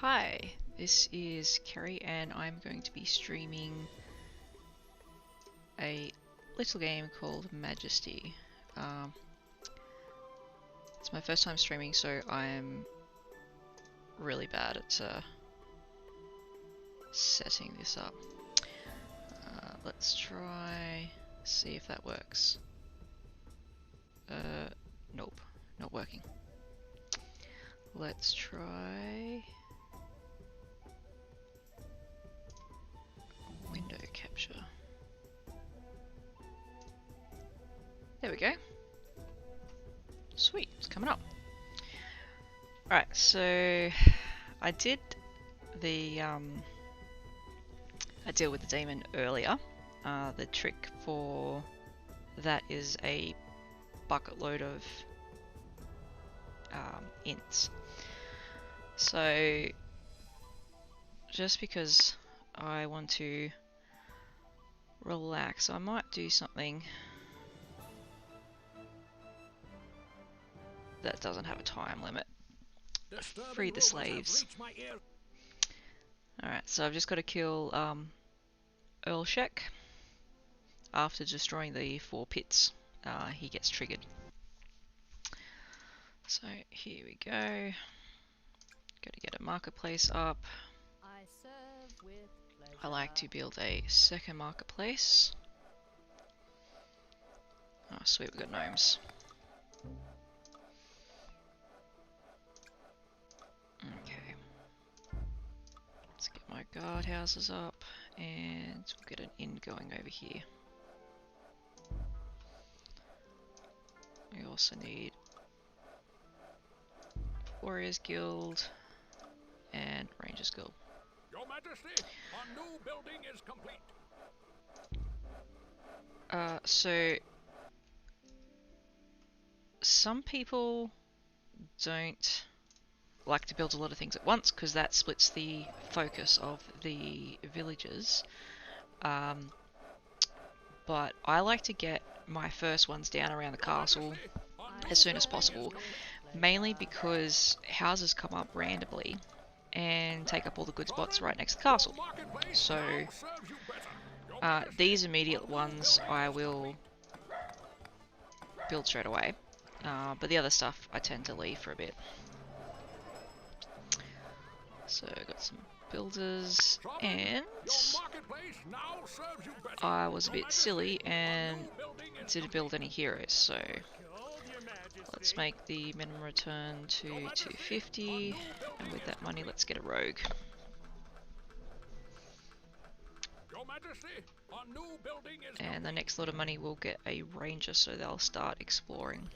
Hi, this is Kerry and I'm going to be streaming a little game called Majesty. It's my first time streaming, so I'm really bad at setting this up. Let's try, see if that works. Nope, not working. Let's try window capture. There we go. Sweet, it's coming up. Alright, so I did the I dealt with the demon earlier. The trick for that is a bucket load of ints. So just because I want to relax, I might do something that doesn't have a time limit. Free the slaves. Alright, so I've just got to kill Earlshek. After destroying the 4 pits, he gets triggered. So here we go. Got to get a marketplace up. I like to build a second marketplace. Oh sweet, we've got gnomes. Okay. Let's get my guardhouses up and we'll get an inn going over here. We also need Warriors Guild and Rangers Guild. Your Majesty, our new building is complete. So some people don't like to build a lot of things at once because that splits the focus of the villagers. But I like to get my first ones down around the castle as soon as possible, mainly because houses come up randomly and take up all the good spots right next to the castle. So these immediate ones I will build straight away, but the other stuff I tend to leave for a bit. So I got some builders, and I was a bit silly and didn't build any heroes, so let's make the minimum return to 250, and with that money let's get a rogue. And the next lot of money we'll get a ranger, so they'll start exploring.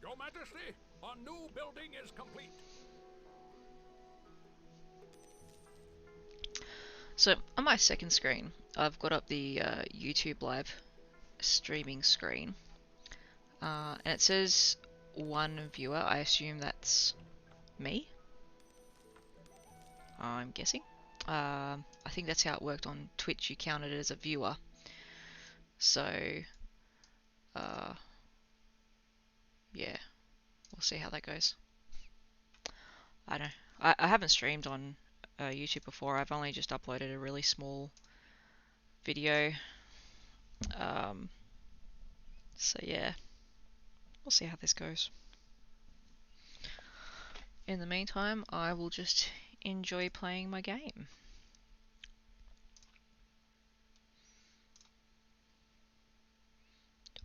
Your Majesty, our new building is complete. So on my second screen, I've got up the YouTube live streaming screen, and it says 1 viewer. I assume that's me. I'm guessing. I think that's how it worked on Twitch. You counted it as a viewer. So, yeah, we'll see how that goes. I don't know. I haven't streamed on YouTube before. I've only just uploaded a really small video. So yeah, we'll see how this goes. In the meantime, I will just enjoy playing my game.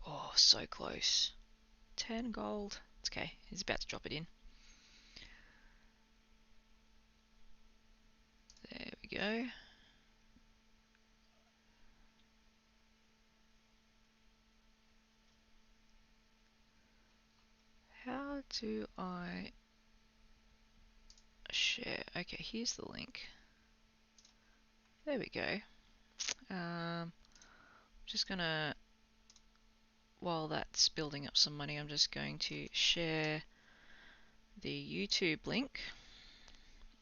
Oh, so close. 10 gold. It's okay. He's about to drop it in. There we go. How do I share? Okay, here's the link. There we go. Just gonna, while that's building up some money, I'm just going to share the YouTube link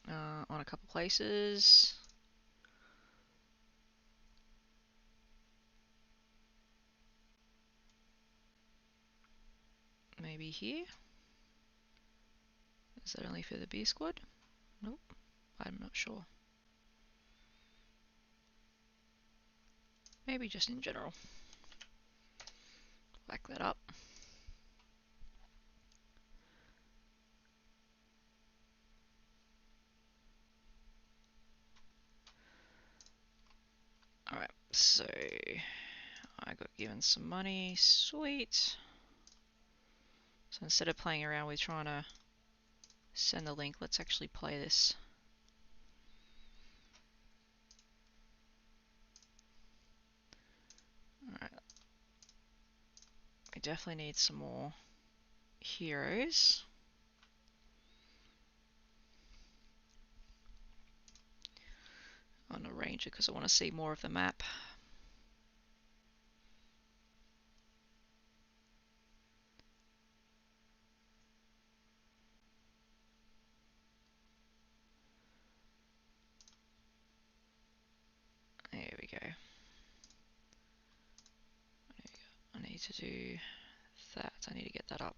on a couple places. Maybe here. Is that only for the beer squad? Nope, I'm not sure. Maybe just in general. Back that up. Alright, so I got given some money. Sweet. So instead of playing around with trying to send the link, let's actually play this. Alright. We definitely need some more heroes. On a ranger because I want to see more of the map. There we go. I need to do that. I need to get that up.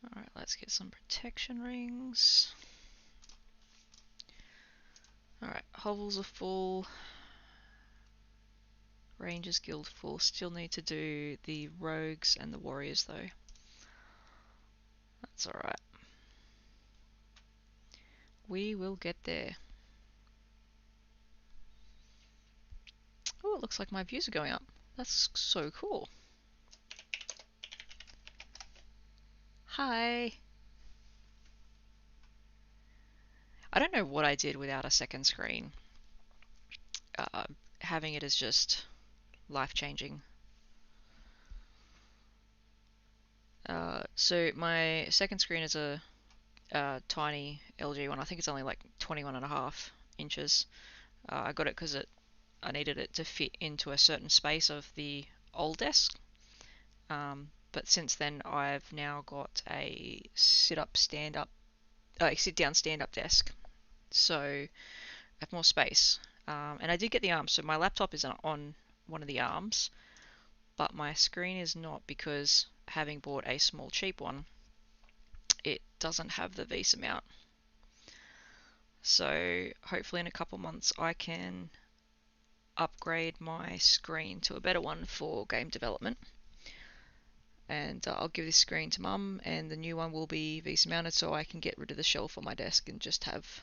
Alright, let's get some protection rings. Alright, hovels are full. Rangers Guild full. Still need to do the rogues and the warriors though. That's alright. We will get there. Oh, it looks like my views are going up. That's so cool. Hi! I don't know what I did without a second screen. Having it is just life-changing. So my second screen is a tiny LG one. I think it's only like 21.5 inches. I got it because I needed it to fit into a certain space of the old desk. But since then I've now got a sit-down stand-up desk. So I have more space. And I did get the arms, so my laptop is on one of the arms, but my screen is not because having bought a small cheap one, it doesn't have the VESA mount. So hopefully in a couple months I can upgrade my screen to a better one for game development. And I'll give this screen to Mum, and the new one will be VESA mounted so I can get rid of the shelf on my desk and just have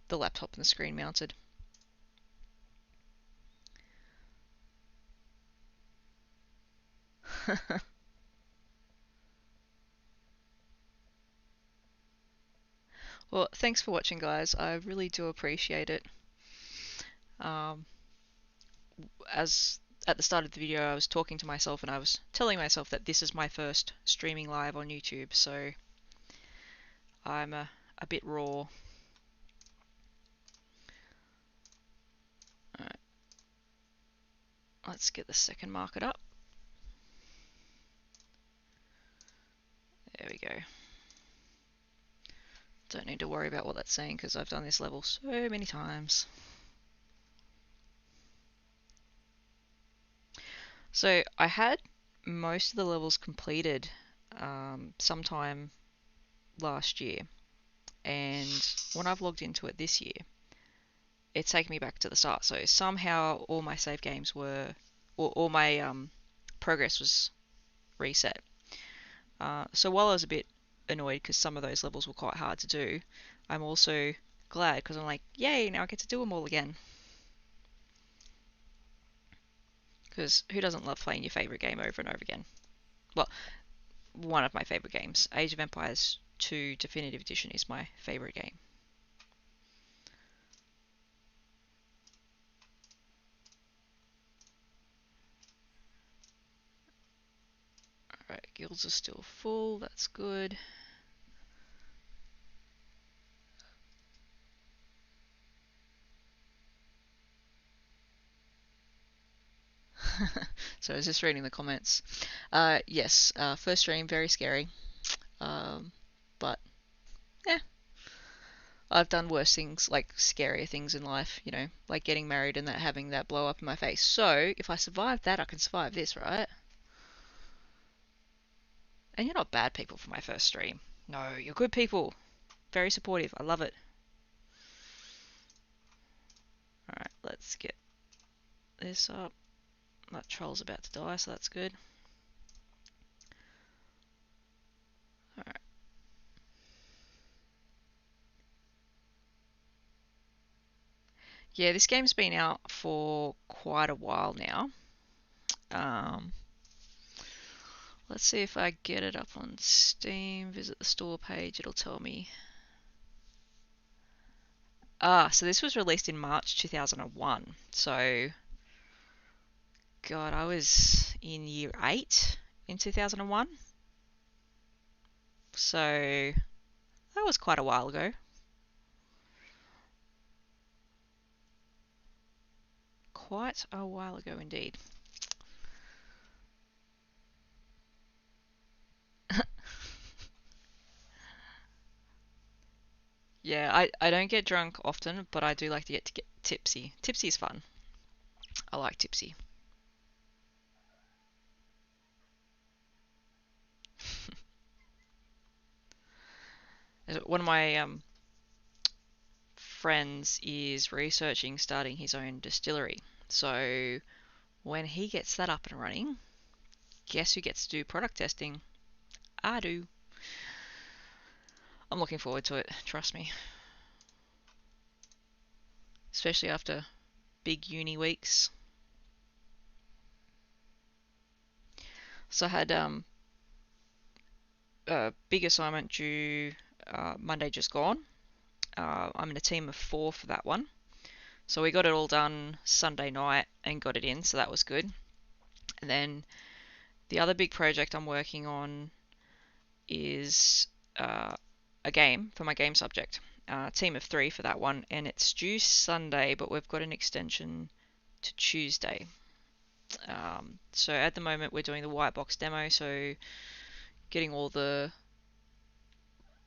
the laptop and the screen mounted. Well, thanks for watching, guys. I really do appreciate it. As at the start of the video, I was talking to myself and I was telling myself that this is my first streaming live on YouTube, so I'm a bit raw. Alright. Let's get the second market up. There we go. Don't need to worry about what that's saying because I've done this level so many times. So I had most of the levels completed sometime last year, and when I've logged into it this year, it's taken me back to the start. So somehow all my save games were, or all my progress was reset. So while I was a bit annoyed because some of those levels were quite hard to do, I'm also glad because I'm like, yay, now I get to do them all again. Because who doesn't love playing your favourite game over and over again? Well, one of my favourite games. Age of Empires 2 Definitive Edition is my favourite game. Alright, guilds are still full, that's good. So I was just reading the comments. Yes, first stream, very scary. But, yeah. I've done worse things, like scarier things in life, like getting married and that having that blow up in my face. So if I survive that, I can survive this, right? And you're not bad people for my first stream. No, you're good people. Very supportive. I love it. Alright, let's get this up. That troll's about to die, so that's good. Alright. Yeah, this game's been out for quite a while now. Let's see if I get it up on Steam. Visit the store page, it'll tell me. So this was released in March 2001. So, God, I was in year 8 in 2001. So, that was quite a while ago. Quite a while ago indeed. Yeah, I don't get drunk often, but I do like to get tipsy. Tipsy is fun. I like tipsy. One of my friends is researching starting his own distillery. So when he gets that up and running, guess who gets to do product testing? I do. I'm looking forward to it, trust me. Especially after big uni weeks. So I had a big assignment due Monday just gone. I'm in a team of 4 for that one. So we got it all done Sunday night and got it in, so that was good. And then the other big project I'm working on is a game for my game subject. Team of 3 for that one, and it's due Sunday, but we've got an extension to Tuesday. So at the moment we're doing the white box demo, so getting all the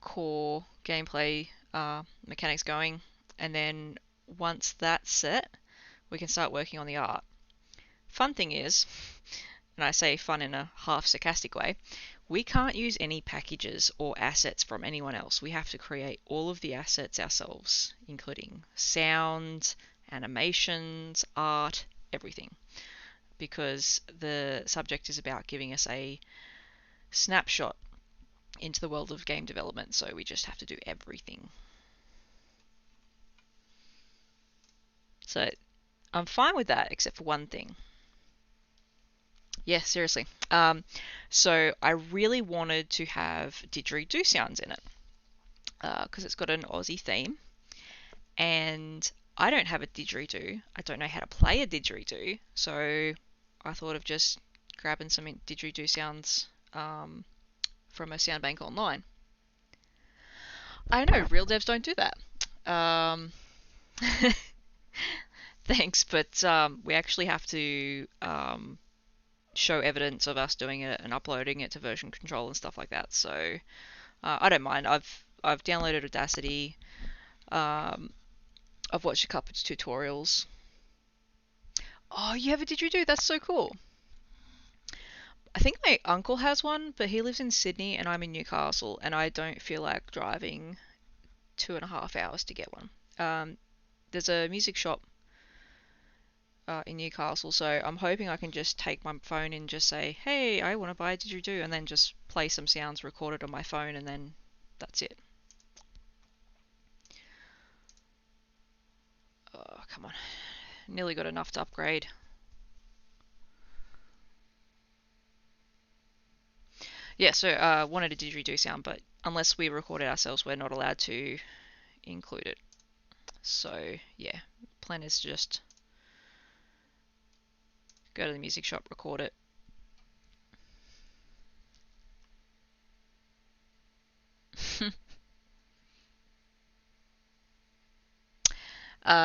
core gameplay mechanics going, and then once that's set, we can start working on the art. Fun thing is, and I say fun in a half sarcastic way, we can't use any packages or assets from anyone else. We have to create all of the assets ourselves, including sound, animations, art, everything. Because the subject is about giving us a snapshot into the world of game development, so we just have to do everything. So I'm fine with that, except for one thing. Yeah, seriously. So I really wanted to have didgeridoo sounds in it, because it's got an Aussie theme, and I don't have a didgeridoo. I don't know how to play a didgeridoo, so I thought of just grabbing some didgeridoo sounds from a sound bank online. I know, real devs don't do that. Thanks, but we actually have to show evidence of us doing it and uploading it to version control and stuff like that. So I don't mind. I've downloaded Audacity. I've watched a couple of tutorials. Oh, you have a didgeridoo? That's so cool. I think my uncle has one, but he lives in Sydney and I'm in Newcastle, and I don't feel like driving 2.5 hours to get one. There's a music shop in Newcastle, so I'm hoping I can just take my phone and just say, hey, I want to buy a didgeridoo, and then just play some sounds recorded on my phone, and then that's it. Oh, come on. Nearly got enough to upgrade. Yeah, so wanted a didgeridoo sound, but unless we record it ourselves, we're not allowed to include it. So, yeah, plan is to just go to the music shop, record it.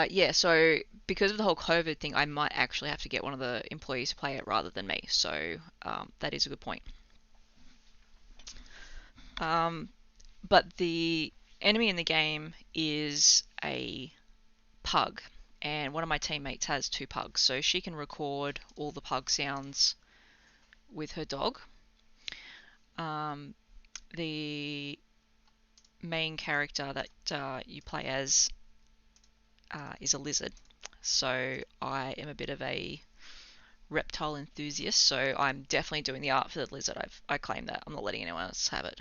Yeah, so because of the whole COVID thing, I might actually have to get one of the employees to play it rather than me. So that is a good point. But the enemy in the game is a pug, and one of my teammates has two pugs, so she can record all the pug sounds with her dog. The main character that you play as is a lizard, so I am a bit of a reptile enthusiast, so I'm definitely doing the art for the lizard. I claim that. I'm not letting anyone else have it.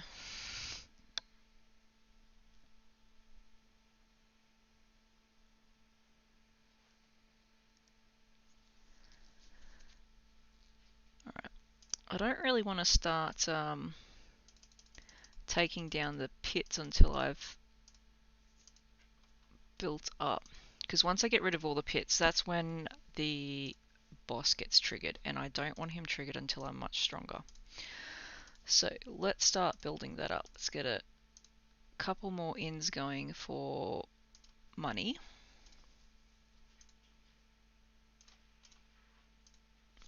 Alright. I don't really want to start taking down the pits until I've built up, because once I get rid of all the pits, that's when the boss gets triggered, and I don't want him triggered until I'm much stronger. So let's start building that up. Let's get a couple more inns going for money.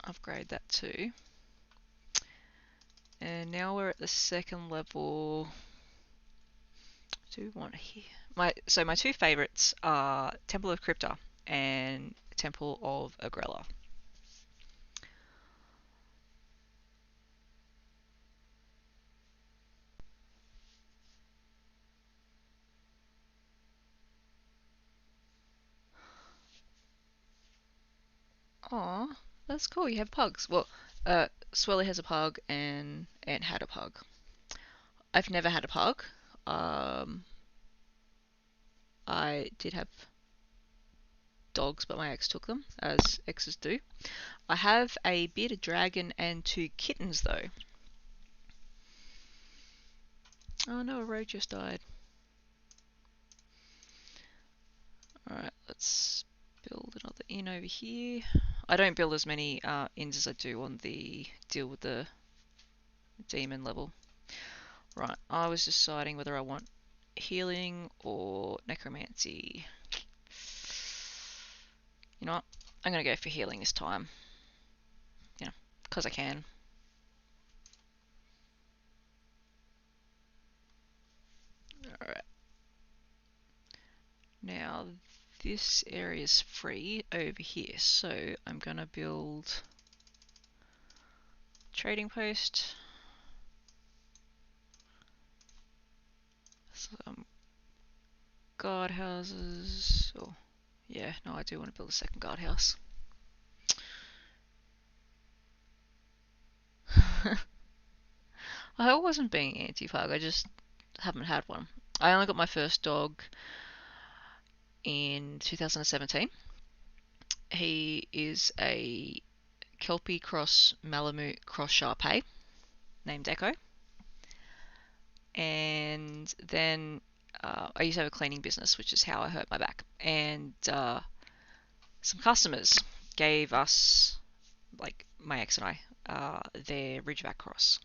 Upgrade that too. And now we're at the second level. Do we want here? So my two favorites are Temple of Crypta and Temple of Agrella. Aw, that's cool. You have pugs. Well, Swelly has a pug and Ant had a pug. I've never had a pug. I did have dogs, but my ex took them, as exes do. I have a bearded dragon and two kittens, though. Oh no, a road just died. Alright, let's build another inn over here. I don't build as many inns as I do on the deal with the demon level. Right, I was deciding whether I want healing or necromancy. You know what? I'm going to go for healing this time. You know, because I can. Alright. Now, this area is free over here, so I'm going to build trading post. Some guardhouses. Oh, yeah, no, I do want to build a second guardhouse. I wasn't being anti-pug, I just haven't had one. I only got my first dog in 2017. He is a Kelpie cross Malamute cross Shar-Pei named Echo. And then I used to have a cleaning business, which is how I hurt my back. And some customers gave us, like my ex and I, their Ridgeback cross.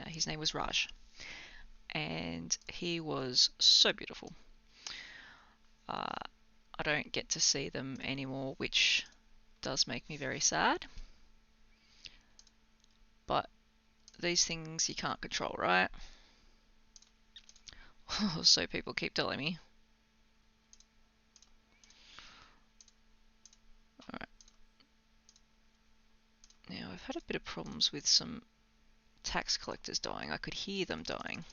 His name was Raj, and he was so beautiful. I don't get to see them anymore, which does make me very sad. But these things you can't control, right? So people keep telling me. Alright. Now, I've had a bit of problems with some tax collectors dying. I could hear them dying.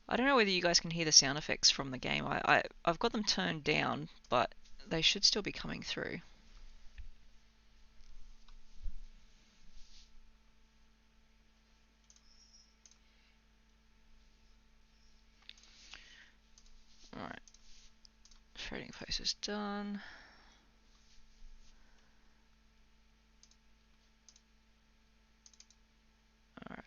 I don't know whether you guys can hear the sound effects from the game. I've got them turned down, but they should still be coming through. Alright. Trading post is done. Alright.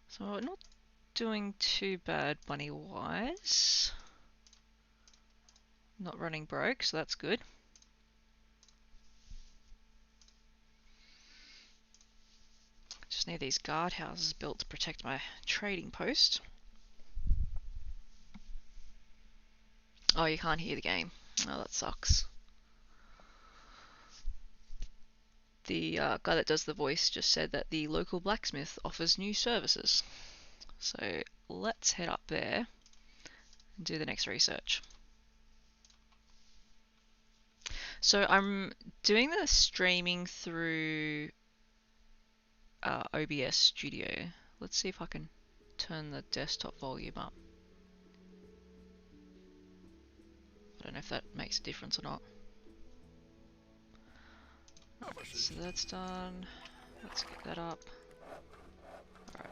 So we're not doing too bad money-wise. Not running broke, so that's good. Just need these guardhouses built to protect my trading post. Oh, you can't hear the game. Oh, that sucks. the guy that does the voice just said that the local blacksmith offers new services. So let's head up there and do the next research. So I'm doing the streaming through OBS Studio. Let's see if I can turn the desktop volume up. I don't know if that makes a difference or not. Alright, so that's done. Let's get that up. Alright,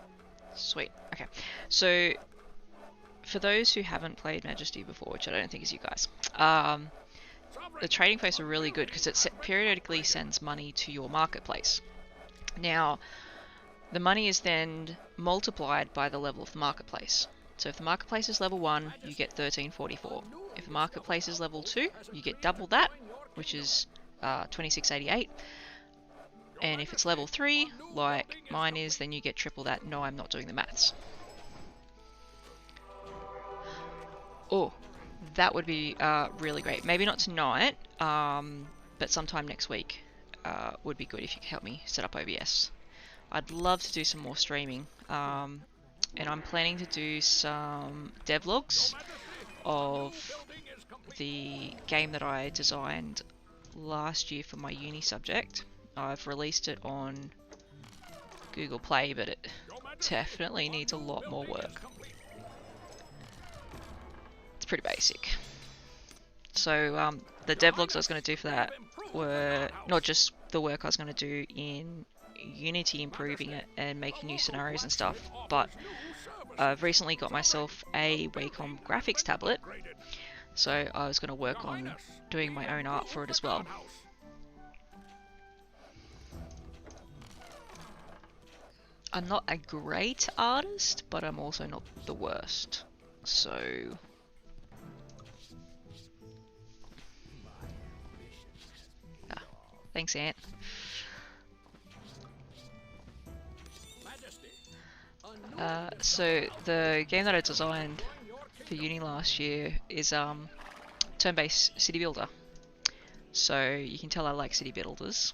sweet. Okay, so for those who haven't played Majesty before, which I don't think is you guys, the trading posts are really good because it periodically sends money to your marketplace. Now, the money is then multiplied by the level of the marketplace. So if the marketplace is level 1, you get 1344. If the marketplace is level 2, you get double that, which is 2688. And if it's level 3, like mine is, then you get triple that. No, I'm not doing the maths. Oh, that would be really great. Maybe not tonight, but sometime next week would be good if you could help me set up OBS. I'd love to do some more streaming, and I'm planning to do some devlogs of the game that I designed last year for my uni subject. I've released it on Google Play, but it definitely needs a lot more work. It's pretty basic. So the devlogs I was going to do for that were not just the work I was going to do in Unity, improving it and making new scenarios and stuff, but I've recently got myself a Wacom graphics tablet, so I was going to work on doing my own art for it as well. I'm not a great artist, but I'm also not the worst, so thanks, Ant. So the game that I designed for uni last year is turn-based city builder. So you can tell I like city builders.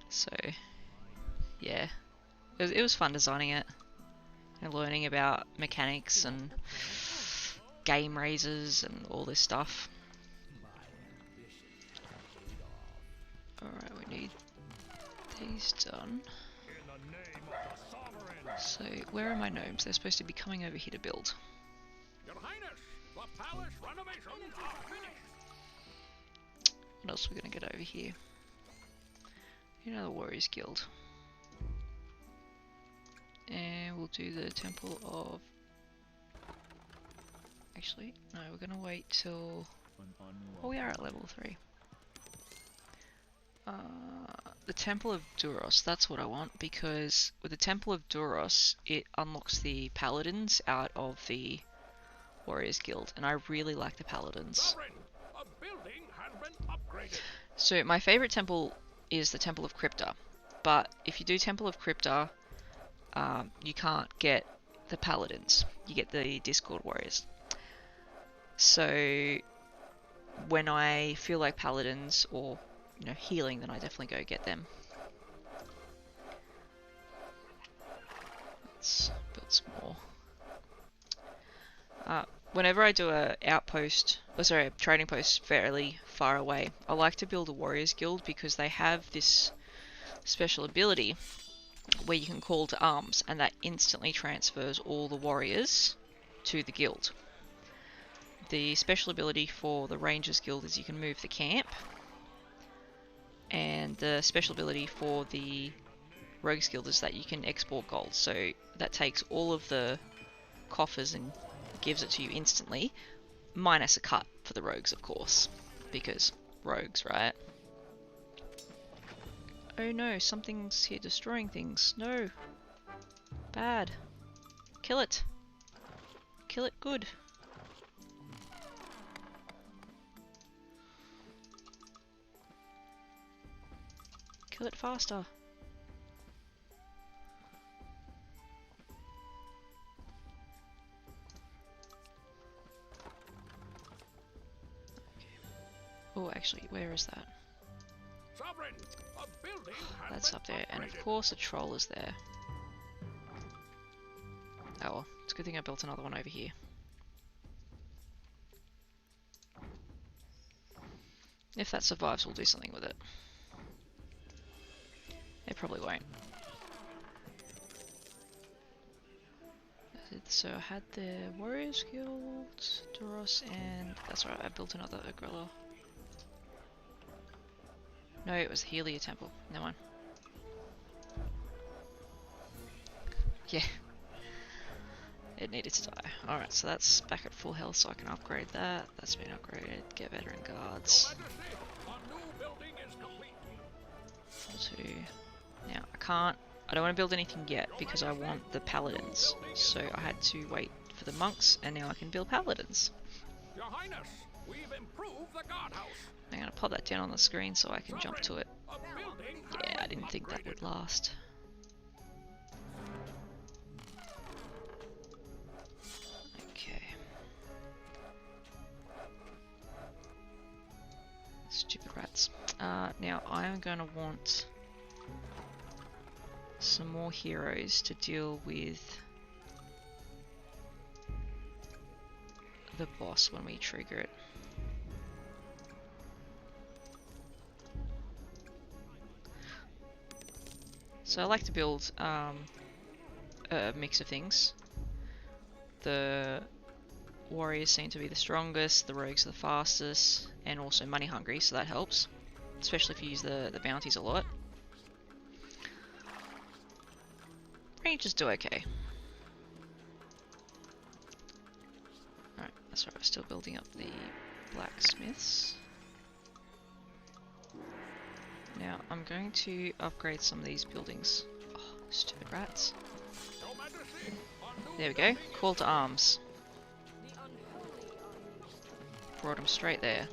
So yeah, it was fun designing it and learning about mechanics and game raises and all this stuff. Alright, we need these done. So, where are my gnomes? They're supposed to be coming over here to build. Your Highness, the palace renovations are finished. What else are we gonna get over here? You know, the Warriors Guild. And we'll do the Temple of... Actually, no, we're gonna wait till... Oh, we are at level 3. The Temple of Duros, that's what I want, because with the Temple of Duros, it unlocks the Paladins out of the Warriors Guild, and I really like the Paladins. A building has been upgraded. So my favourite temple is the Temple of Crypta, but if you do Temple of Crypta, you can't get the Paladins, you get the Discord Warriors. So when I feel like Paladins or healing, then I definitely go get them. Let's build some more. Whenever I do a trading post fairly far away, I like to build a Warriors Guild because they have this special ability where you can call to arms, and that instantly transfers all the warriors to the guild. The special ability for the Rangers Guild is you can move the camp, and the special ability for the Rogues Guild is that you can export gold. So that takes all of the coffers and gives it to you instantly, minus a cut for the rogues, of course, because rogues, right? Oh no, something's here destroying things. No. Bad. Kill it. Kill it good. Kill it faster. Okay. Oh, Actually, where is that? Sovereign, a building has That's been up there, and of upgraded. course the troll is there. Oh well, it's a good thing I built another one over here. If that survives, we'll do something with it. It probably won't. So I had the Warriors Guild, Doros, and that's right, I built another Agrella. No, it was the Helia Temple. Never mind. Yeah. It needed to die. Alright, so that's back at full health, so I can upgrade that. That's been upgraded. Get veteran guards. Your Majesty, a new building is complete. Two. Now, I don't want to build anything yet because I want the paladins. So I had to wait for the monks, and now I can build paladins. Your Highness, we've improved the guardhouse. I'm going to pop that down on the screen so I can jump to it. A building has Yeah, I been didn't think that upgraded. would last. Okay. Stupid rats. Now I am going to want some more heroes to deal with the boss when we trigger it. So I like to build a mix of things. The warriors seem to be the strongest, the rogues are the fastest, and also money hungry, so that helps. Especially if you use the bounties a lot. Rangers do okay. Alright, that's right, we're still building up the blacksmiths. Now, I'm going to upgrade some of these buildings. Oh, stupid rats. Your Majesty, a new There we go. building Call to arms. Brought them straight there.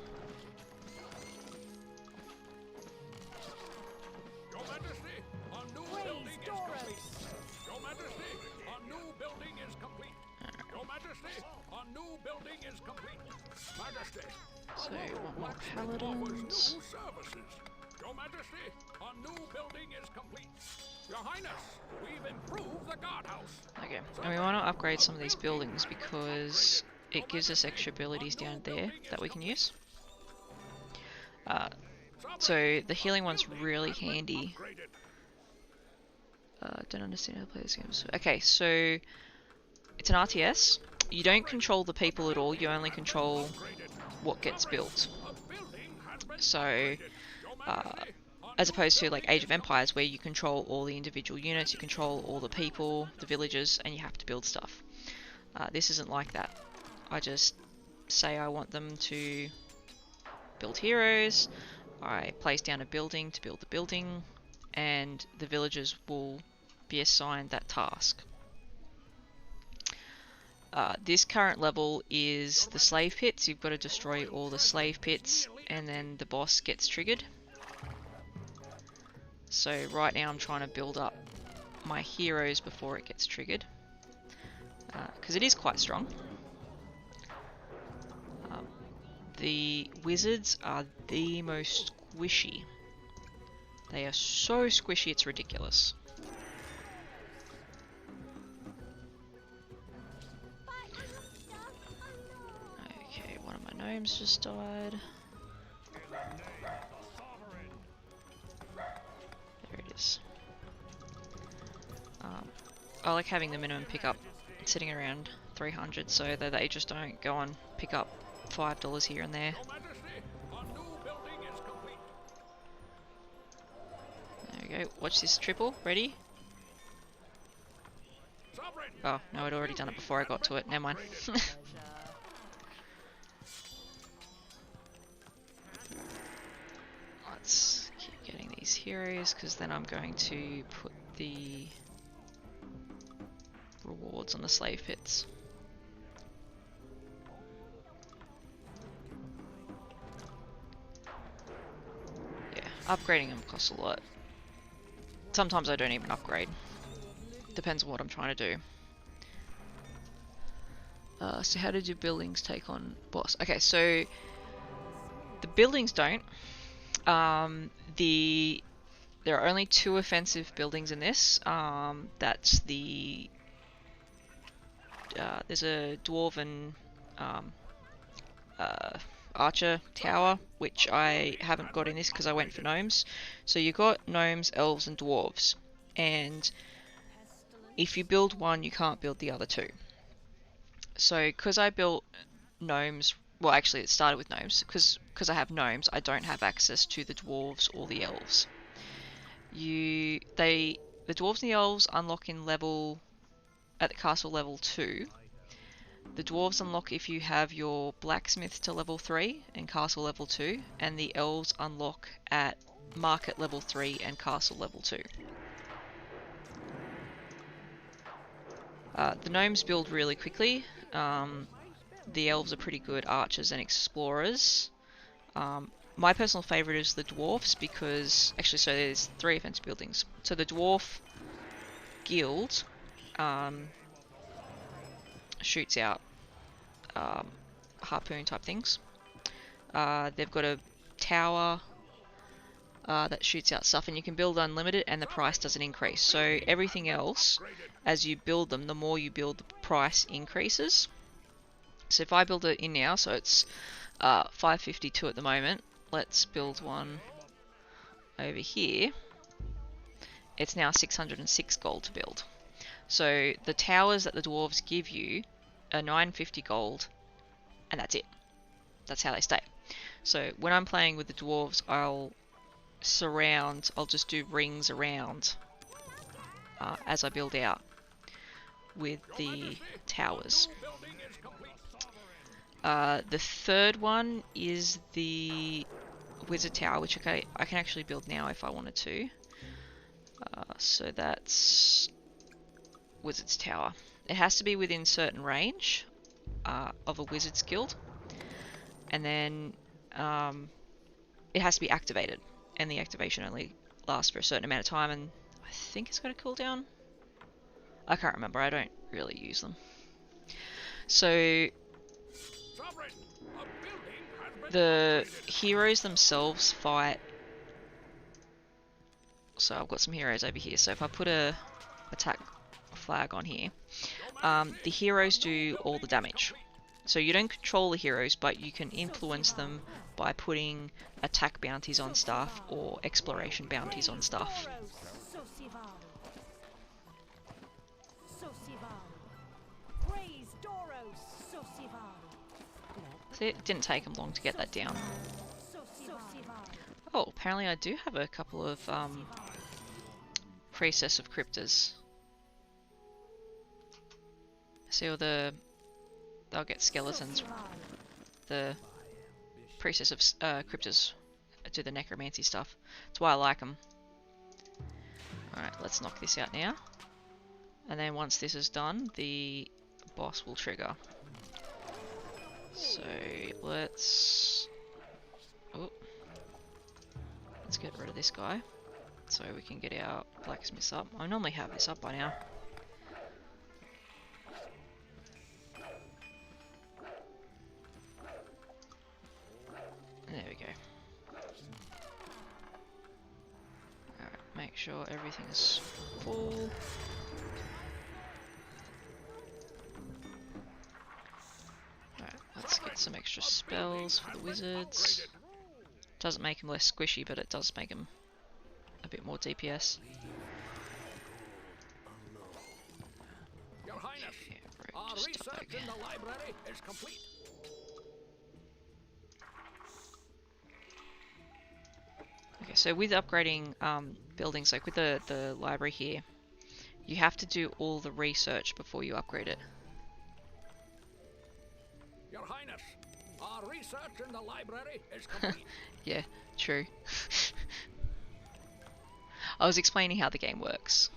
Your Majesty, a new building is complete. Your Majesty, a new building is complete. Your Majesty, a new building is complete. Majesty, So, want more offers paladins. new services. Your Majesty, a new building is complete. Your Highness, we've improved the guardhouse. Okay, and we want to upgrade some of these buildings because it gives us extra abilities down there that we can use. So the healing one's really handy. Don't understand how to play this game. Okay, so it's an RTS. You don't control the people at all. You only control what gets built. So, as opposed to like Age of Empires, where you control all the individual units, you control all the people, the villagers, and you have to build stuff. This isn't like that. I just say I want them to build heroes. I place down a building to build the building, and the villagers will be assigned that task. This current level is the slave pits. You've got to destroy all the slave pits, and then the boss gets triggered. So right now I'm trying to build up my heroes before it gets triggered, because it is quite strong. The wizards are the most squishy. They are so squishy, it's ridiculous. Okay, one of my gnomes just died. There it is. I like having the minimum pickup sitting around 300 so that they just don't go and pick up $5 here and there. There we go. Watch this triple. Ready? Oh, no, I'd already done it before I got to it. Never mind. Let's keep getting these heroes, because then I'm going to put the rewards on the slave pits. Upgrading them costs a lot. Sometimes I don't even upgrade. Depends on what I'm trying to do. So how do buildings take on boss? Okay, so the buildings don't. There are only 2 offensive buildings in this. That's the there's a dwarven archer tower, which I haven't got in this because I went for gnomes. So you got gnomes, elves, and dwarves, and if you build one, you can't build the other 2. So because I built gnomes, well, actually it started with gnomes. Because I have gnomes, I don't have access to the dwarves or the elves. The dwarves and the elves unlock at the castle level 2. The dwarves unlock if you have your blacksmith to level 3 and castle level 2, and the elves unlock at market level 3 and castle level 2. The gnomes build really quickly. The elves are pretty good archers and explorers. My personal favourite is the dwarfs because, actually, so there's 3 offensive buildings. So the dwarf guild shoots out harpoon type things. They've got a tower that shoots out stuff, and you can build unlimited and the price doesn't increase. So everything else, as you build them, the more you build, the price increases. So if I build it in now, so it's 552 at the moment. Let's build one over here. It's now 606 gold to build. So the towers that the dwarves give you are 950 gold, and that's it. That's how they stay. So when I'm playing with the dwarves, I'll just do rings around as I build out with the towers. The third one is the wizard tower, which I can actually build now if I wanted to. So that's wizard's tower. It has to be within certain range of a wizard's guild, and then it has to be activated, and the activation only lasts for a certain amount of time, and I think it's got a cooldown. I can't remember, I don't really use them. So the heroes themselves fight. So I've got some heroes over here. So if I put a attack flag on here, the heroes do all the damage. So you don't control the heroes, but you can influence them by putting attack bounties on stuff or exploration bounties on stuff. See, it didn't take them long to get that down. Oh, apparently I do have a couple of Priestess of Cryptas. See all they'll get skeletons. The Priestess of Cryptas do the necromancy stuff. That's why I like them. Alright, let's knock this out now. And then once this is done, the boss will trigger. So let's get rid of this guy so we can get our blacksmiths up. I normally have this up by now. There we go. Alright, make sure everything's full. Alright, let's get some extra spells for the wizards. Doesn't make them less squishy, but it does make them a bit more DPS. Your Highness, our research in the library is complete. Okay, so with upgrading buildings, like with the library here, you have to do all the research before you upgrade it. Your Highness, our research in the library is complete. Yeah, true. I was explaining how the game works.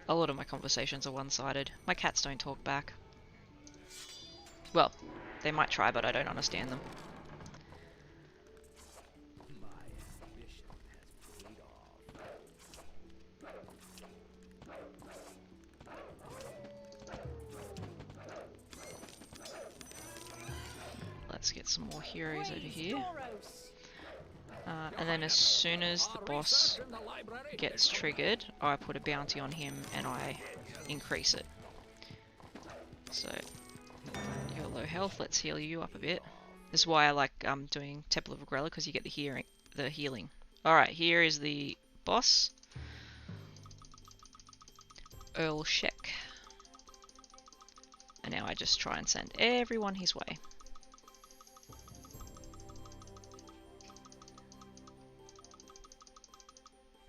A lot of my conversations are one-sided. My cats don't talk back. Well, they might try, but I don't understand them. let's get some more heroes over here. And then as soon as the boss gets triggered, I put a bounty on him and I increase it. So, you're low health, let's heal you up a bit. This is why I like doing Temple of Agrella, because you get the healing. Alright, here is the boss. Earl Sheck. And now I just try and send everyone his way.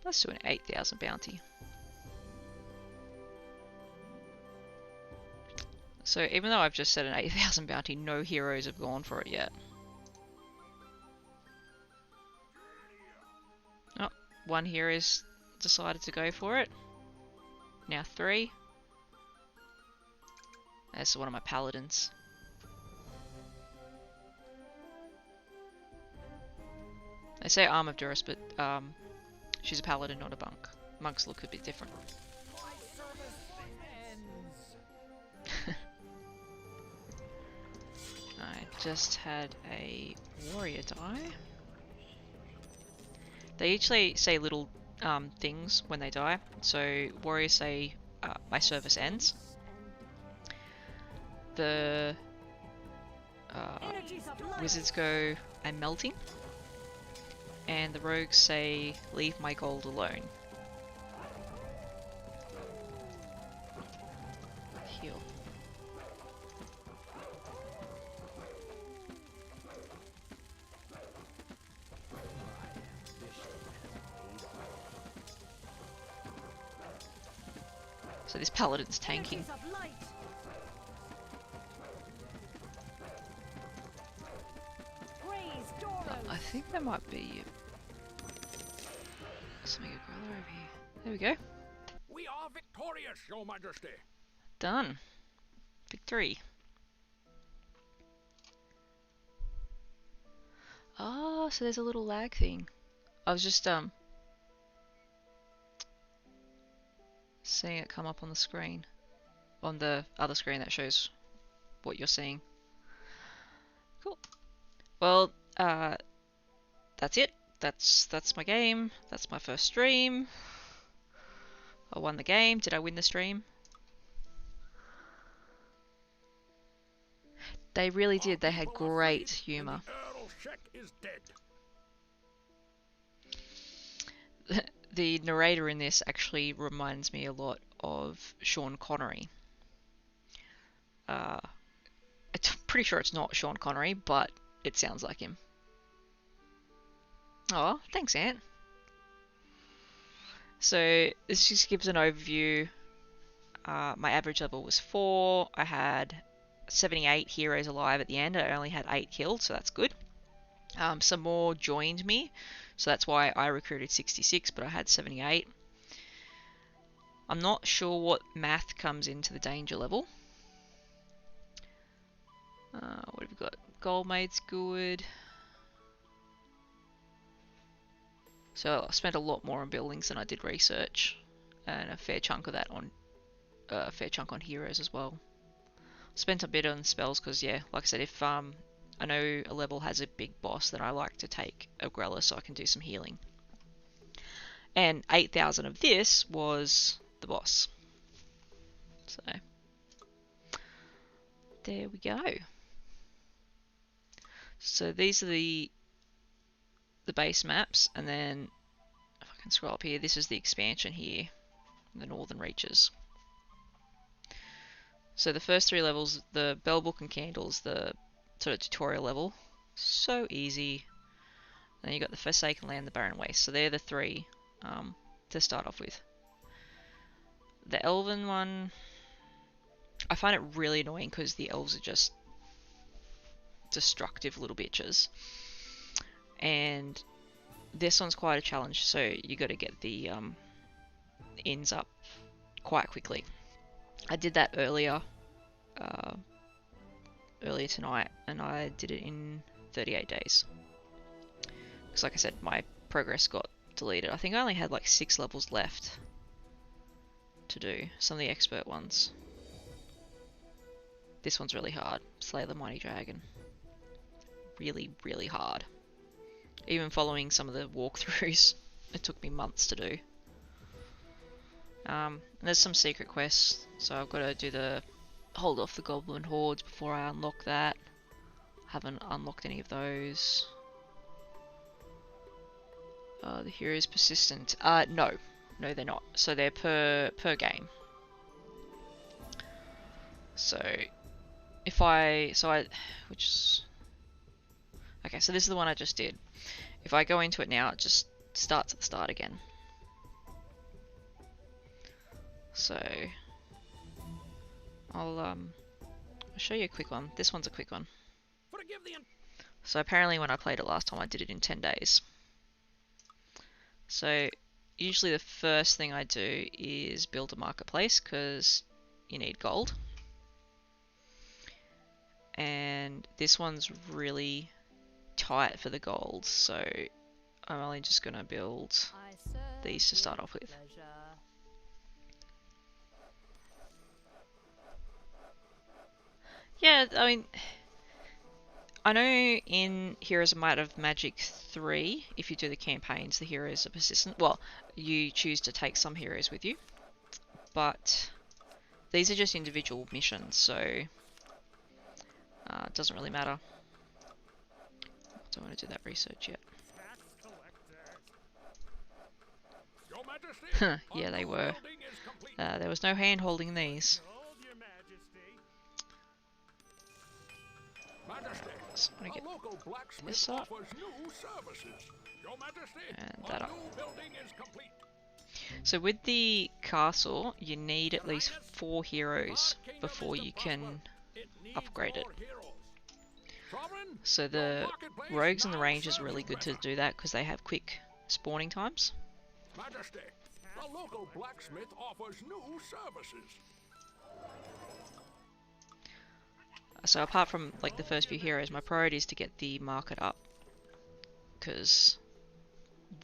Let's do an 8,000 bounty. So even though I've just set an 8,000 bounty, no heroes have gone for it yet. Oh, one hero's decided to go for it. Now 3. That's one of my paladins. They say Arm of Durus, but she's a paladin, not a monk. Monks look a bit different. I just had a warrior die. They each say little things when they die. So warriors say, my service ends. The wizards go, I'm melting. And the rogues say, leave my gold alone. Heal. So this paladin's tanking. I think there might be something Agrella over here. There we go. We are victorious, Your Majesty. Done. Victory. Oh, so there's a little lag thing. I was just seeing it come up on the screen. On the other screen that shows what you're seeing. Cool. Well, that's it. That's my game. That's my first stream. I won the game. Did I win the stream? They really did. They had great humour. Earl Sheck is dead. The narrator in this actually reminds me a lot of Sean Connery. I'm pretty sure it's not Sean Connery, but it sounds like him. Oh, thanks, Ant. So this just gives an overview. My average level was 4. I had 78 heroes alive at the end. I only had 8 killed, so that's good. Some more joined me, so that's why I recruited 66, but I had 78. I'm not sure what math comes into the danger level. What have we got? Goldmaid's good. So I spent a lot more on buildings than I did research, and a fair chunk of that on heroes as well. Spent a bit on spells because, yeah, like I said, if I know a level has a big boss, then I like to take Agrella so I can do some healing. And 8,000 of this was the boss. So there we go. So these are the base maps, and then if I can scroll up here, this is the expansion here, the Northern Reaches. So the first 3 levels, the Bell Book and Candles, the sort of tutorial level, so easy. Then you got the Forsaken Land, the Barren Waste. So they're the 3 to start off with. The Elven one, I find it really annoying because the elves are just destructive little bitches. And this one's quite a challenge, so you got to get the inns up quite quickly. I did that earlier tonight, and I did it in 38 days. Because like I said, my progress got deleted. I think I only had like 6 levels left to do, some of the expert ones. This one's really hard, Slay the Mighty Dragon. really, really hard. Even following some of the walkthroughs, it took me months to do. There's some secret quests, so I've got to do the hold off the goblin hordes before I unlock that. Haven't unlocked any of those. The hero is persistent. No, they're not. So they're per game. So if which is okay. So this is the one I just did. If I go into it now, it just starts at the start again. So I'll show you a quick one. This one's a quick one. So apparently when I played it last time, I did it in 10 days. So usually the first thing I do is build a marketplace because you need gold. And this one's really tight for the gold, so I'm only just going to build these to start off with. Yeah, I mean, I know in Heroes of Might of Magic 3, if you do the campaigns, the heroes are persistent. Well, you choose to take some heroes with you, but these are just individual missions, so it doesn't really matter. I don't want to do that research yet. Yeah, they were. There was no hand holding these. So I'm gonna get this up and that up. So with the castle, you need at least 4 heroes before you can upgrade it. So the rogues and the rangers are really good to do that because they have quick spawning times. Majesty, the local blacksmith offers new services. So apart from like the first few heroes, my priority is to get the market up because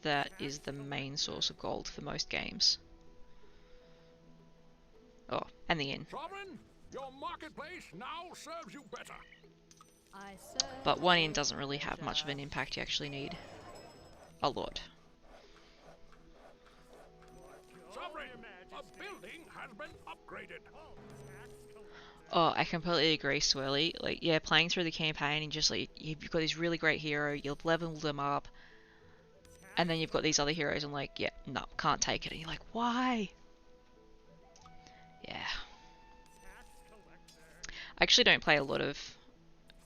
that is the main source of gold for most games. Oh, and the inn. Sovereign, your marketplace now serves you better. But one inn doesn't really have much of an impact. You actually need a lot. Sovereign, a building has been upgraded. Oh, I completely agree, Swirly. Like, yeah, playing through the campaign and just like you've got this really great hero, you've leveled them up, and then you've got these other heroes, and like, yeah, no, can't take it. And you're like, why? Yeah. I actually don't play a lot of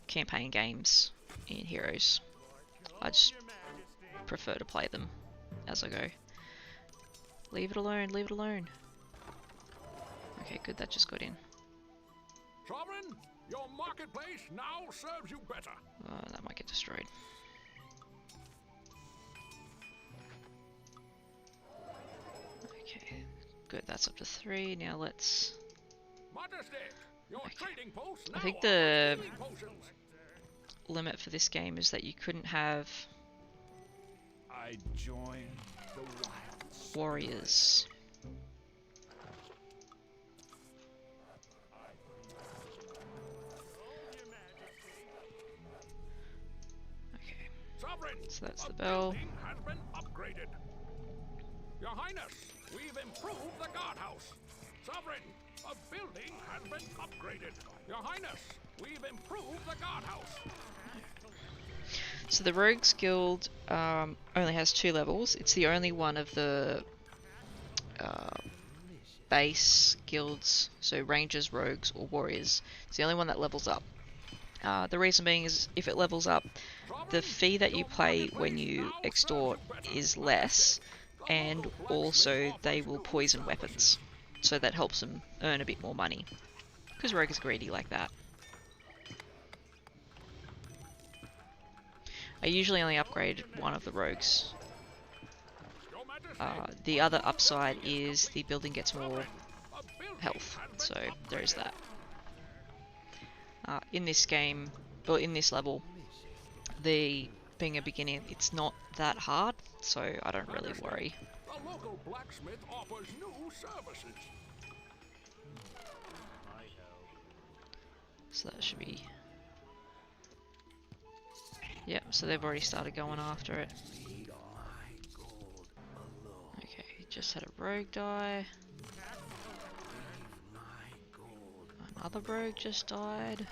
campaign games in Heroes. I just prefer to play them as I go. Leave it alone, leave it alone. Okay, good, that just got in. Sovereign, your marketplace now serves you better. That might get destroyed. Okay, good, that's up to 3. Now let's... Majesty, your trading post now I think the offers healing potions. limit for this game is that you couldn't have I join the wild warriors. Okay, Sovereign, so that's the a bell. building has been upgraded. Your Highness, we've improved the guardhouse. Sovereign, a building has been upgraded. Your Highness, we've improved the guardhouse. So the Rogues Guild only has 2 levels. It's the only one of the base guilds, so Rangers, Rogues, or Warriors. It's the only one that levels up. The reason being is if it levels up, the fee that you pay when you extort is less, and also they will poison weapons. So that helps them earn a bit more money. Because Rogue is greedy like that. I usually only upgrade one of the rogues. The other upside is the building gets more health, so there is that. In this game, or in this level, being a beginner, it's not that hard, so I don't really worry. The local blacksmith offers new services. So that should be... Yep, so they've already started going after it. Okay, just had a rogue die. Another rogue just died.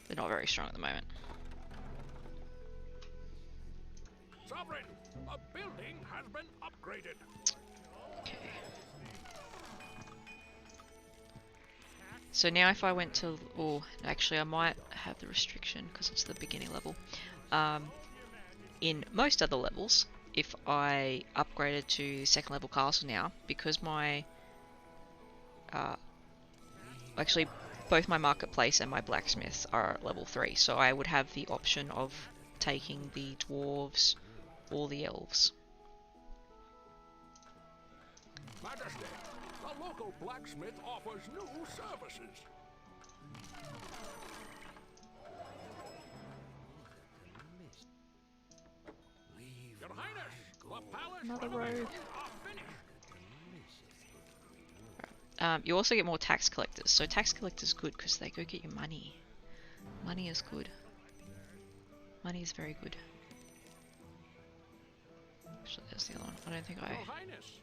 They're not very strong at the moment. Sovereign, a building has been upgraded. Okay. So now if I went to, or actually I might have the restriction because it's the beginning level. In most other levels, if I upgraded to second level castle now, because my, actually both my marketplace and my blacksmiths are at level 3, so I would have the option of taking the dwarves or the elves. Majesty, the local blacksmith offers new services. Your Highness, the palace Another renovations rogue. are finished. You also get more tax collectors, so tax collectors good because they go get your money. Money is good. Money is very good. Actually, there's the other one. I don't think I... Your Highness,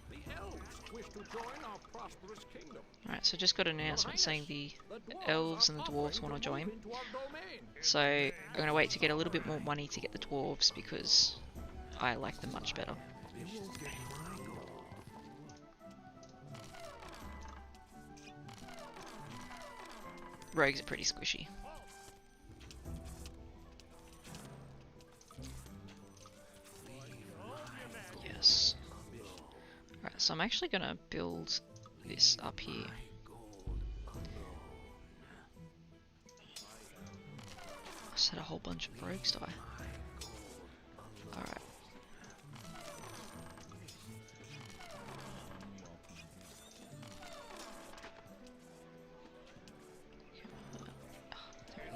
the elves wish to join our prosperous kingdom. Alright, so just got an announcement saying the elves and the dwarves want to join. So I'm going to wait to get a little bit more money to get the dwarves because I like them much better. Rogues are pretty squishy. Yes. Alright, so I'm actually going to build this up here. I just had a whole bunch of rogues die. Alright.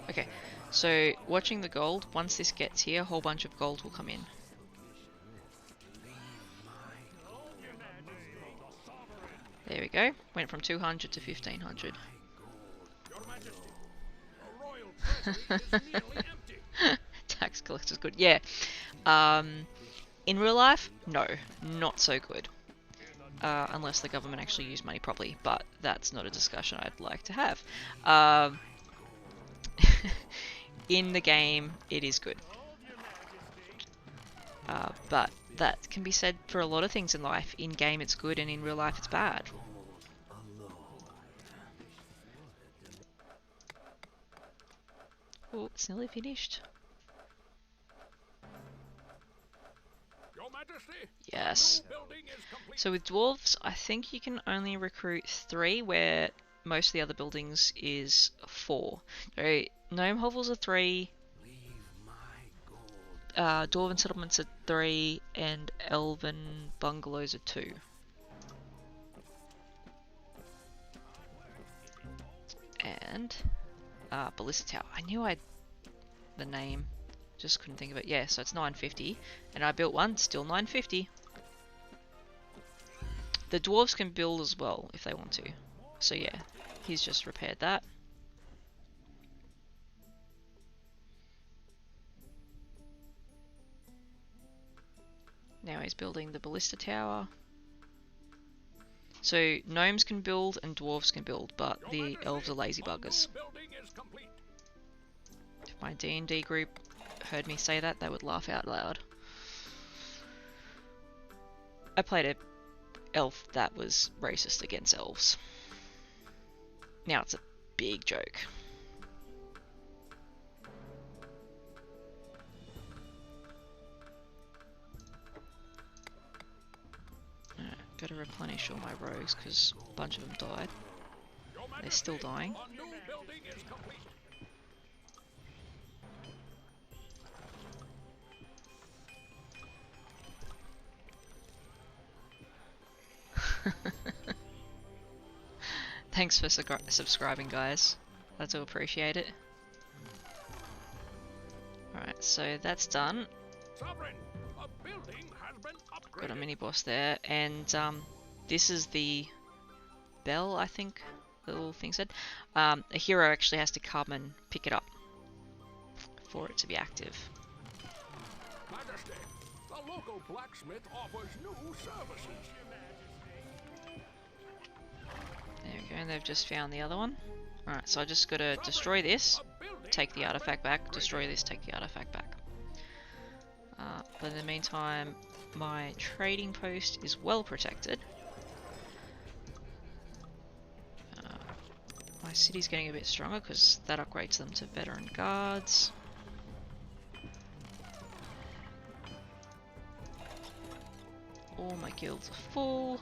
Okay, so watching the gold, once this gets here, a whole bunch of gold will come in. There we go, went from 200 to 1500. Your Majesty, the royal treasury is nearly empty. Tax collector's good, yeah. In real life, no, not so good. Unless the government actually used money properly, but that's not a discussion I'd like to have. In the game, it is good. But that can be said for a lot of things in life. In game, it's good, and in real life, it's bad. Oh, it's nearly finished. Your Majesty, Yes. the building is complete. So with dwarves, I think you can only recruit 3, where most of the other buildings is 4. So gnome hovels are 3, dwarven settlements are 3, and elven bungalows are 2. And ballista tower. I knew I'd the name, just couldn't think of it. Yeah, so it's 950, and I built one, still 950. The dwarves can build as well if they want to. So yeah, he's just repaired that. Now he's building the ballista tower. So gnomes can build and dwarves can build, but the elves are lazy buggers. If my D&D group heard me say that, they would laugh out loud. I played a elf that was racist against elves. Now it's a big joke. Gotta replenish all my rogues because a bunch of them died. They're still dying. Thanks for subscribing, guys. I do appreciate it. Alright, so that's done. Got a mini boss there, and this is the bell, I think the little thing said. A hero actually has to come and pick it up for it to be active. Majesty, the local blacksmith offers new services. There we go, and they've just found the other one. Alright, so I just gotta destroy this, take the artifact back, destroy this, take the artifact back. But in the meantime, my trading post is well protected. My city's getting a bit stronger because that upgrades them to veteran guards. All my guilds are full.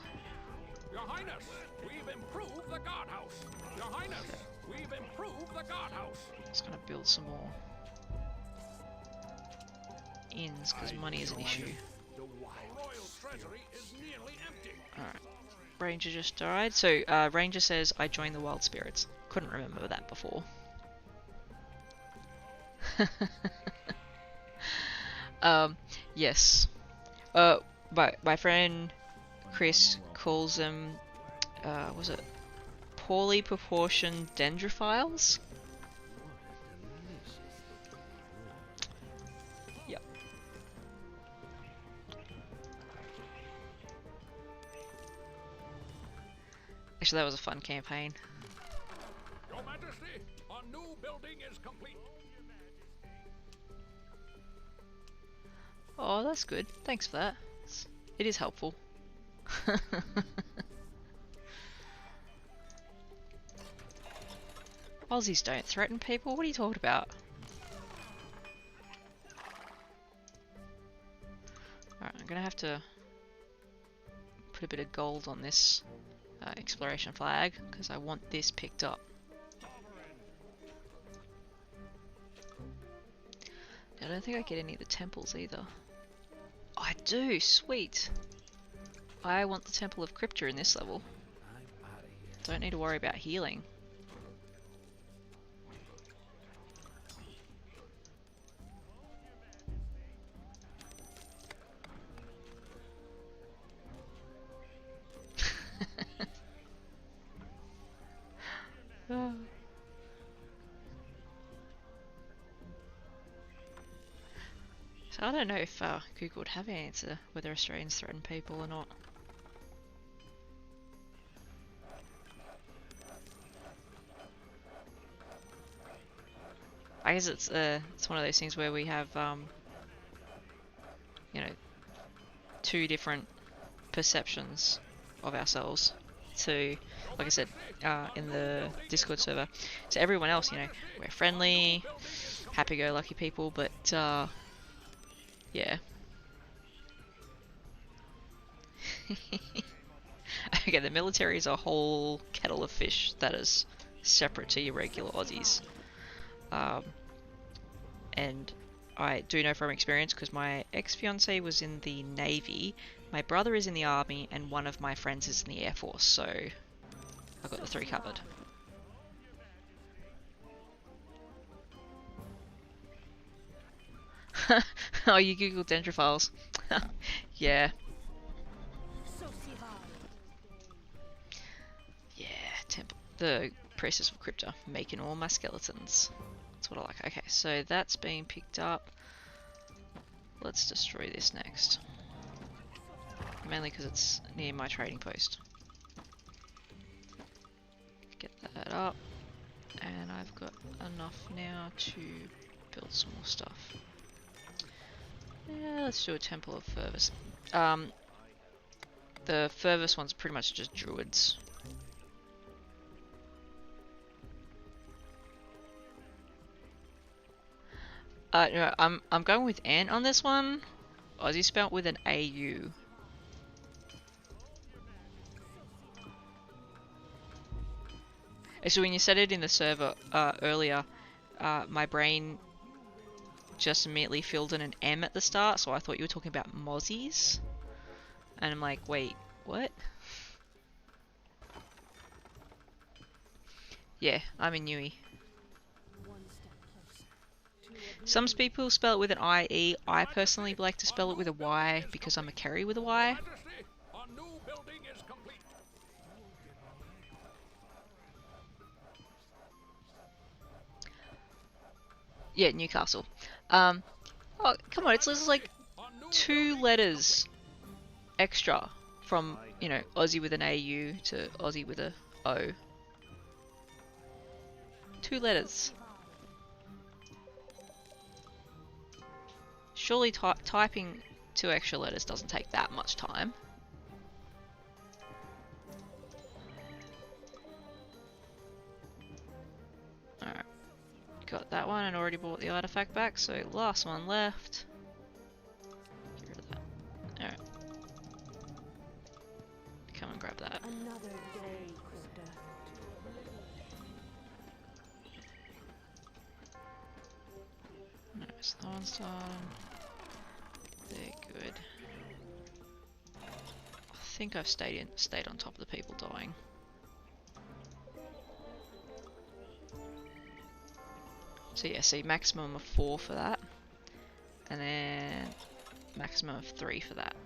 Your Highness, we've improved the guardhouse. Your Highness, we've improved the guardhouse. Just gonna build some more inns because money is an issue. The royal treasury is nearly empty. Alright. Ranger just died. So, Ranger says, I joined the Wild Spirits. Couldn't remember that before. Yes. My friend Chris calls them, was it poorly proportioned dendrophiles? Yep. Actually, that was a fun campaign. Your Majesty, a new building is complete. Oh, that's good. Thanks for that. It is helpful. Aussies don't threaten people. What are you talking about? Alright, I'm gonna have to put a bit of gold on this exploration flag because I want this picked up. I don't think I get any of the temples either. Oh, I do! Sweet! I want the Temple of Crypta in this level. Don't need to worry about healing. So I don't know if Google would have an answer whether Australians threaten people or not. I guess it's one of those things where we have you know, two different perceptions of ourselves. To, like I said, in the Discord server, to everyone else, you know, we're friendly, happy-go-lucky people, but yeah. Okay, the military is a whole kettle of fish that is separate to your regular Aussies. And I do know from experience because my ex-fiance was in the Navy, my brother is in the Army, and one of my friends is in the Air Force, so I've got the three covered. Oh, you Googled dendrophiles. Yeah. Yeah, the Priestess of Crypta, making all my skeletons. That's what I like. Okay, so that's being picked up. Let's destroy this next. Mainly because it's near my trading post. Get that up. And I've got enough now to build some more stuff. Yeah, let's do a Temple of Fervus. The Fervus one's pretty much just druids. No, I'm going with Ant on this one. Aussie spelled with an AU. So when you said it in the server earlier, my brain just immediately filled in an M at the start, so I thought you were talking about Mozzies. And I'm like, wait, what? Yeah, I'm a newie. Some people spell it with an IE. I personally like to spell it with a Y because I'm a Kerry with a Y. Yeah, Newcastle. Oh, come on, it's like 2 letters extra from, you know, Aussie with an AU to Aussie with a O. 2 letters. Surely typing 2 extra letters doesn't take that much time. Alright. Got that one and already bought the artifact back, so last one left. Get rid of that. Alright. Come and grab that. Another day, Crypta. No, so that one's done. They're good. I think I've stayed on top of the people dying. So yeah, see, maximum of 4 for that, and then maximum of 3 for that.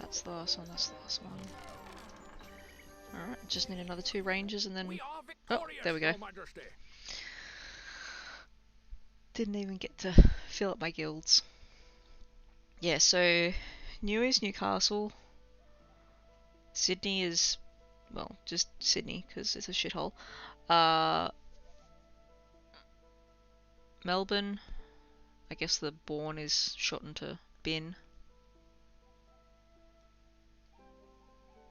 That's the last one. That's the last one. All right, just need another 2 rangers, and then oh, there we go. Majesty. Didn't even get to fill up my guilds. Yeah, so New is Newcastle. Sydney is, well, just Sydney because it's a shithole. Melbourne, I guess the Bourne is shortened to Bin.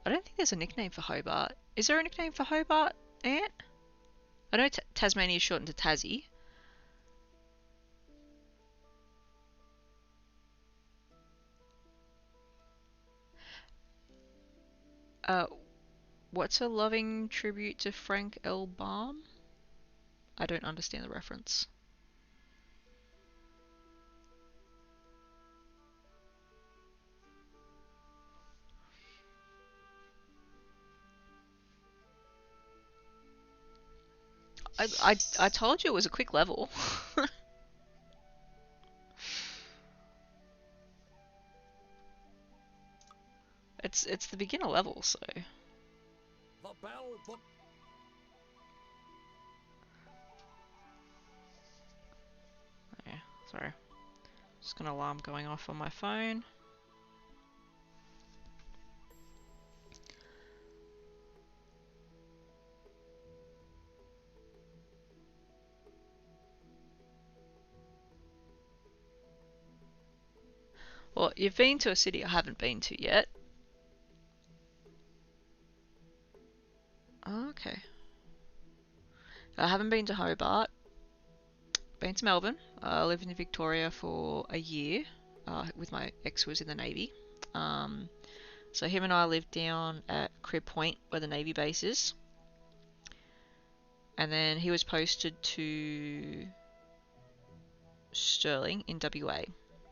I don't think there's a nickname for Hobart. Is there a nickname for Hobart, Ant? I know Tasmania is shortened to Tassie. What's a loving tribute to Frank L. Baum? I don't understand the reference. I told you it was a quick level. It's the beginner level, so. The bell. Yeah, sorry. Just got an alarm going off on my phone. Well, you've been to a city I haven't been to yet. Oh, okay. I haven't been to Hobart. Been to Melbourne. I lived in Victoria for a year with my ex who was in the Navy. So him and I lived down at Crib Point where the Navy base is. And then he was posted to Stirling in WA.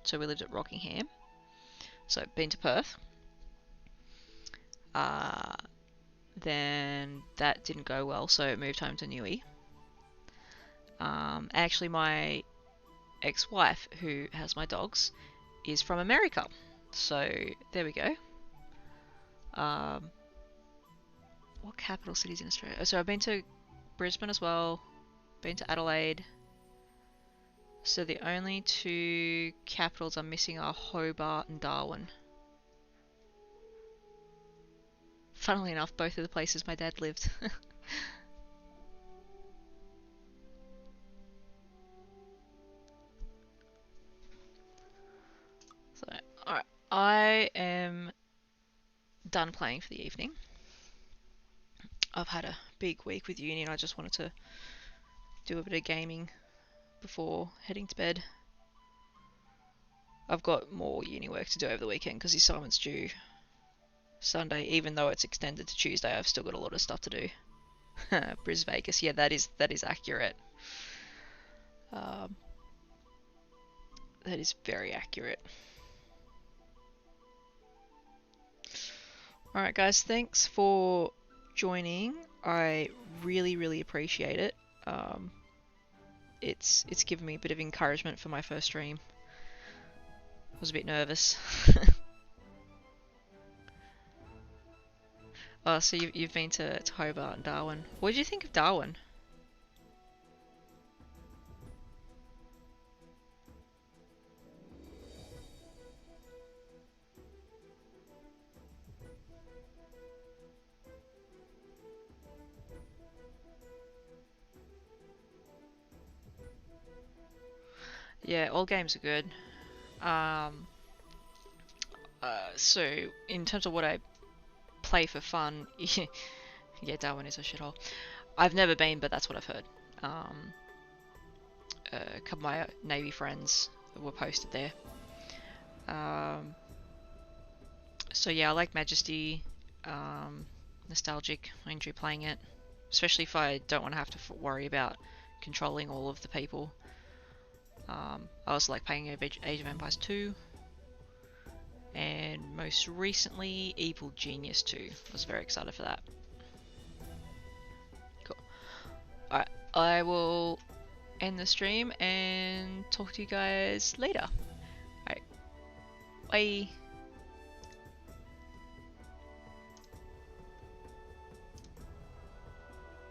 So we lived at Rockingham. So been to Perth. Then that didn't go well, so moved home to Newey. Actually, my ex-wife, who has my dogs, is from America. So there we go. What capital cities in Australia? So I've been to Brisbane as well. Been to Adelaide. So the only 2 capitals I'm missing are Hobart and Darwin. Funnily enough, both of the places my dad lived. So, alright. I am done playing for the evening. I've had a big week with uni and I just wanted to do a bit of gaming before heading to bed. I've got more uni work to do over the weekend because the assignment's due Sunday. Even though it's extended to Tuesday, I've still got a lot of stuff to do. Bris Vegas, yeah, that is accurate. That is very accurate. Alright guys, thanks for joining. I really appreciate it. It's given me a bit of encouragement for my first stream. I was a bit nervous. Oh, so you've been to Hobart and Darwin. What did you think of Darwin? Yeah, all games are good. Um, so in terms of what I play for fun, yeah, Darwin is a shithole. I've never been, but that's what I've heard. A couple of my Navy friends were posted there. So yeah, I like Majesty. Nostalgic. I enjoy playing it, especially if I don't want to have to worry about controlling all of the people. I also like playing Age of Empires 2. And most recently, Evil Genius 2. I was very excited for that. Cool. Alright, I will end the stream and talk to you guys later. Alright, bye.